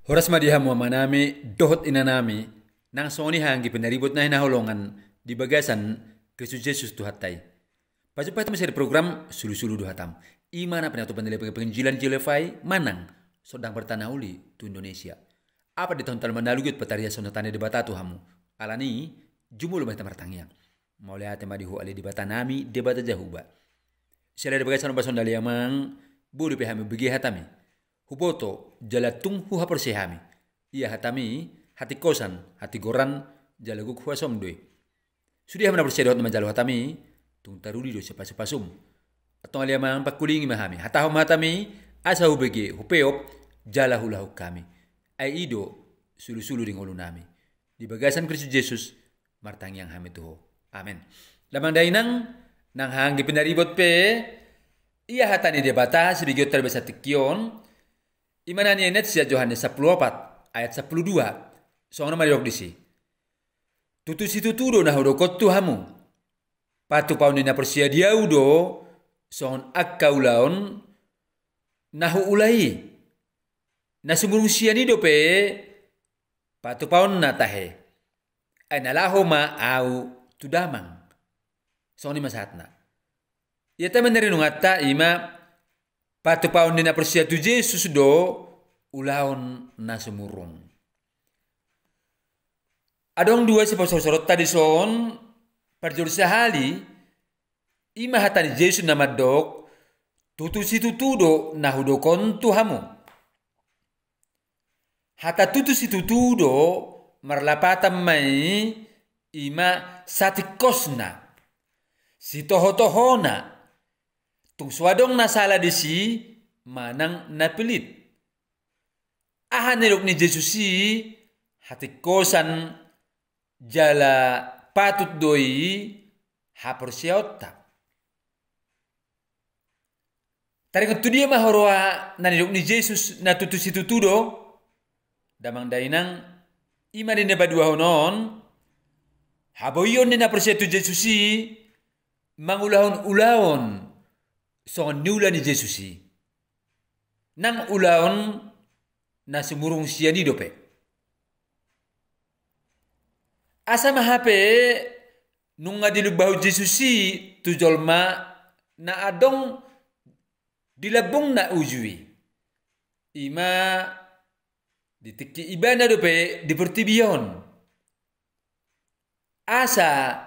Horas madihamu manami dohot inanami nang soni hangi penaribut na hinaholongan di bagasan kesu Jesus tuhatai. Pajupat masih program sulu-sulu duhatam. Imana penato penilai penjilan jelefai manang sodang bertanah uli tu Indonesia. Apa di tahun manalugut petaria sonotane di batatu hamu. Alani jumul bahita martangiang. Maulai hati madihu ali di batanami debata jahuba. Sila di bagasan obason dali amang buru pehami begi hatami. Huboto jalatung huha persehami. Ia hatami hati kosan, hati goran jalaguk huha somdoi. Sudah mana persedot nama jalu hatami tung tarudi do sepasum. Atong aliamang pakulingi mahami. Hatahom hatami asa hubege hupeop jala hulahu kami. Ai ido sulu-sulu ring nami. Di bagasan Kristus Yesus martang yang hami tuho. Amin. Lamang dainang nang hanggi pinaribot pe ia hatani debata sebagai terbesar tikion. Imana ni net sia Yohanes 14 ayat 12. Soalnya mariok disi. Tutu si tutudo na hurokot Tuhamu. Patu pauni na persia dia udo soon akkaulaon nahu ulai. Na sumurung sia ni dope patu paun na tahe. Ay nalaho ma au tudamang. Soon ni masatna. Ia taman narinungata ima patu paun na persia tu Jesus do ulaon na sumurung. Adong dua sorot tadi son parjur sehali ima hatani Jesus nama dok tutu si tutudo na hudokon Tuhamu. Hata tutu si tutudo marlapatam mai ima satikosna si toho-tohona tung swadong nasala di si manang napilit. Ahan nilok ni Jesus si hati kosan jala patut doi hapersiota. Taring tu dia mahorwa na nilok ni Jesus na tutu si tutudo damang dainang ima ni nebadua honon haboyon ni na persietu Jesus si mangulahon-ulahon so niula ni Jesus si. Nang ulaon na sumurung siya ni dope. Asa mahape nung nga dilubaho Jesus si tujolma na adong dilabong na ujui. Ima ditikki iba na dope dipertibiyon. Asa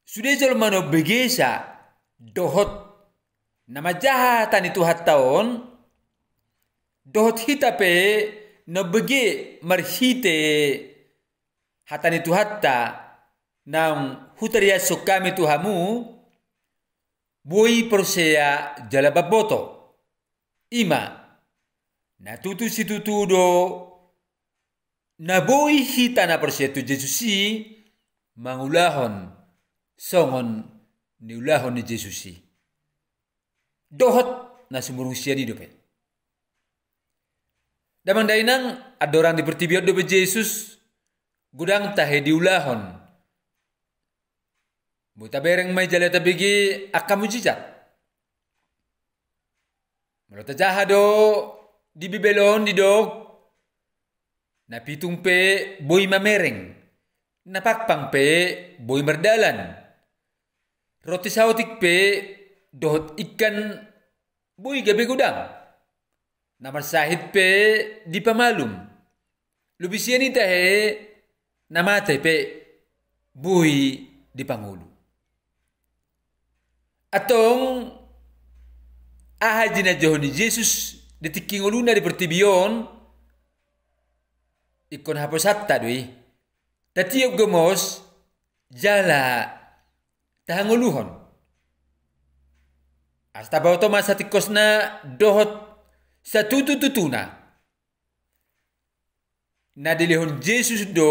sudah jolma no begesa dohot nama jahatan itu hataon dohot hitape no bege marhite hatan itu hatta nang hutaria sokami Tuhamu boi persea jalababoto ima na tutu si tutudo na boi hita na persea tu Jesus si mangulahon songon niulahon ni Jesus si. Dohot na sumurung siya ni dope. Damang dainang adorang dipertibiot dope Jesus gudang tahe diulahon. Buta bereng may jalata bigi akamujijat. Malota jahado di bibelon di dog na pitung pe boy mamereng. Napakpang pe boy merdalan. Roti sautik pe dohot ikan boy gabi gudang. Namar sahid pe di pamalum. Lubisian ita he namatay pe boy di pangulo. Atong ahadi na John ni Jesus ditiking uluna di pertibion ikon haposatta doi. Tatiok gomos jala tahanguluhon. Hasta bauto masatikos na dohot sa tutututuna. Nadilihon Jesus do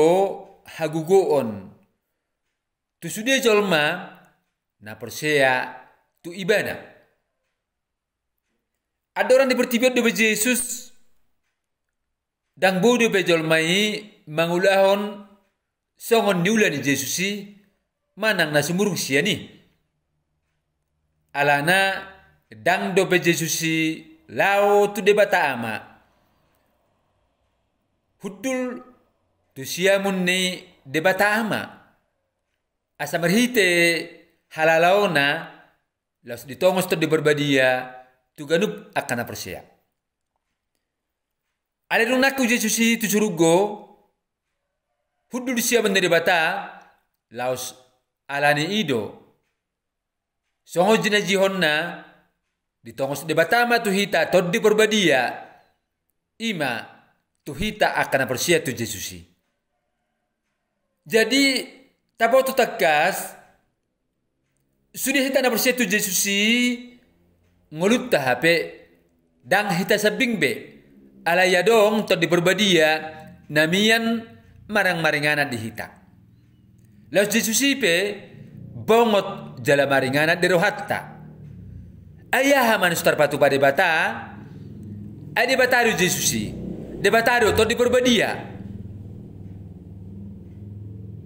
hagugoon. Tu sudah jolma na persea tu ibana. Ada orang dipertibiot do Jesus dang bodo be jolmai mangulahon songon niula ni Jesus si manang na sumurung siya ni. Alana dang do be Jesus si lao tu debata ama Hudul tu siamun ni debatama. Asa marhite halalaona laus ditongos to di berbadia tu ganup akan persia. Ale dong naku Yesusi tu surugo hudul siamun ni debata laus alani ido. Songo jina jihonna ditongos debatama tu hita to di berbadia ima tu hita akan persia tu Yesusi. Jadi tapo tu takas sudah hita na persia tu Yesusi ngulut tahape dang hita sabing be ala yadong to di berbadia namian marang-maringana di hita. Laus Yesusi pe bongot jala maringana di rohatta. Ayah manus tarpatu pada bata ay debatario Yesusi. Debatario to di berbadia.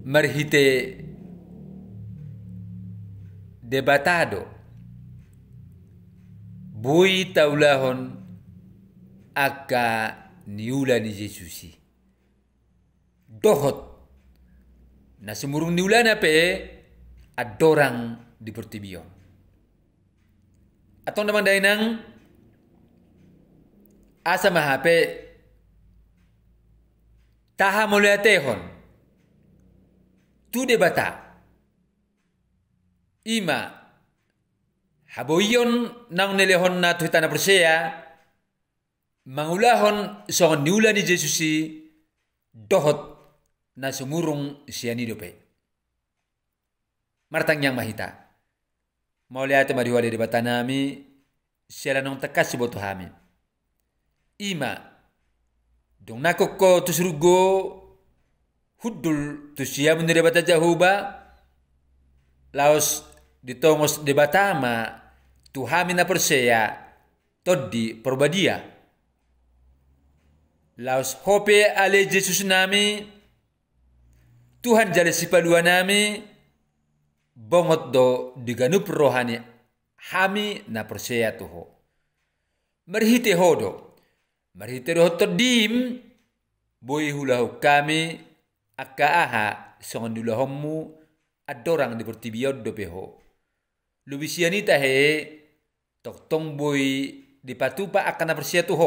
Marhite debatado. Bui taulahon aka niula ni Yesusi. Dohot. Na sumurung niula na pe adorang di pertibion. Atau namang dainang asa mahape taha muliatehon tu debata ima haboyon nang nelehon na tu hitana persea mangulahon songon niula ni Yesusi dohot na sumurung sianido pe martang yang mahita mauliate mariwali debata nami sila nong takas siboto hami ima dong nakoko tu surugo hudul tu siya mun debata jahuba laos ditongos debatama tu hami na persea toddi perbadia laos hope ale Yesus nami Tuhan jale sipalua nami bongot do diganup rohani hami na persea tuho merhite hodo marhite roh todim boy hulahu kami aka aha songon dulahommu adorang di pertibiod do peho lubisianita he tok tong boy di patupa akan persia tuho